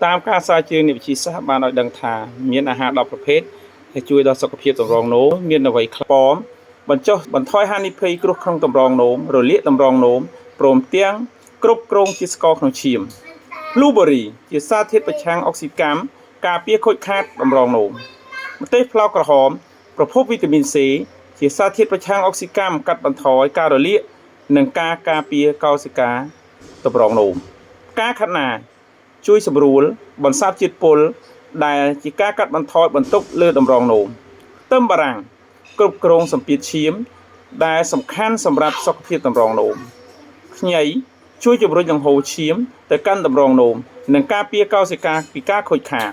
តាមការស្រាវជ្រាវនៃវិទ្យាសាស្ត្របានឲ្យដឹងថាមានអាហារ10ប្រភេទដែលជួយដល់សុខភាពតម្រងនោមមានអ្វីខ្លះប៉មបញ្ចុះបន្ថយហានិភ័យគ្រោះក្នុងតម្រងនោមរលាកតម្រងនោមព្រមទាំងគ្រប់គ្រងជាស្ករក្នុងឈាម Blueberry ជាសារធាតុប្រឆាំងអុកស៊ីកម្មការពារខូចខាតតម្រងនោមម្ទេសផ្លោកក្រហមប្រភពវីតាមីន C ជាសារធាតុប្រឆាំងអុកស៊ីកម្មកាត់បន្ថយការរលាកនិងការការពារកោសិកាតម្រងនោមផ្កាខាត់ណាជួយសម្រួលបន្សាបជាតិពុលដែលជាការកាត់បន្ថយបន្ទុកលើតម្រងនោមខ្ទឹមបារាំងគ្រប់គ្រងសម្ពាធឈាមដែលសំខាន់សម្រាប់សុខភាពតម្រងនោមខ្ញីជួយជំរុញដង្ហូរឈាមទៅកាន់តម្រងនោមនិងការពារកោសិកាពីការខូចខាត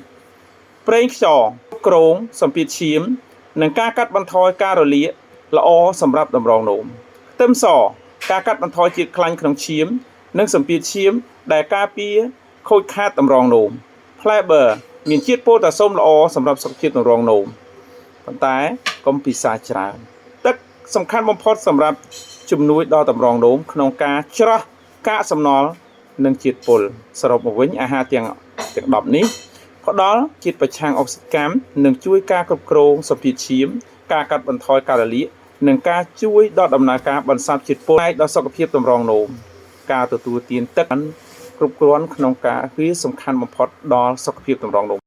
ប្រេងខ្យងគ្រប់គ្រងសម្ពាធឈាមនិងការកាត់បន្ថយការរលាកល្អសម្រាប់តម្រងនោមខ្ទឹមសការកាត់បន្ថយជាតិខ្លាញ់ក្នុងឈាមនិងសម្ពាធឈាមដែលការពារខូចខាតតម្រងនោមផ្លែបឺរមានជាតិប៉ូតាស្យូមល្អសម្រាប់សុខភាពតម្រងនោមប៉ុន្តែកុំពិសាច្រើនទឹកសំខាន់បំផុតសម្រាប់ជំនួយដល់តម្រងនោមក្នុងការច្រោះកាកសំណល់និងជាតិពុលសរុបមកវិញអាហារទាំង10នេះផ្ដល់ជាតិប្រឆាំងអុកស៊ីកម្មនិងជួយការគ្រប់គ្រងសម្ពាធឈាមការកាត់បន្ថយការរលាកនិងការជួយដល់ដំណើរការបន្សាបជាតិពុលដល់សុខភាពតម្រងនោមការទទួលទានទឹកគ្រប់គ្រាន់ក្នុងការវាសំខាន់បំផុតដល់សុខភាពតម្រងនោម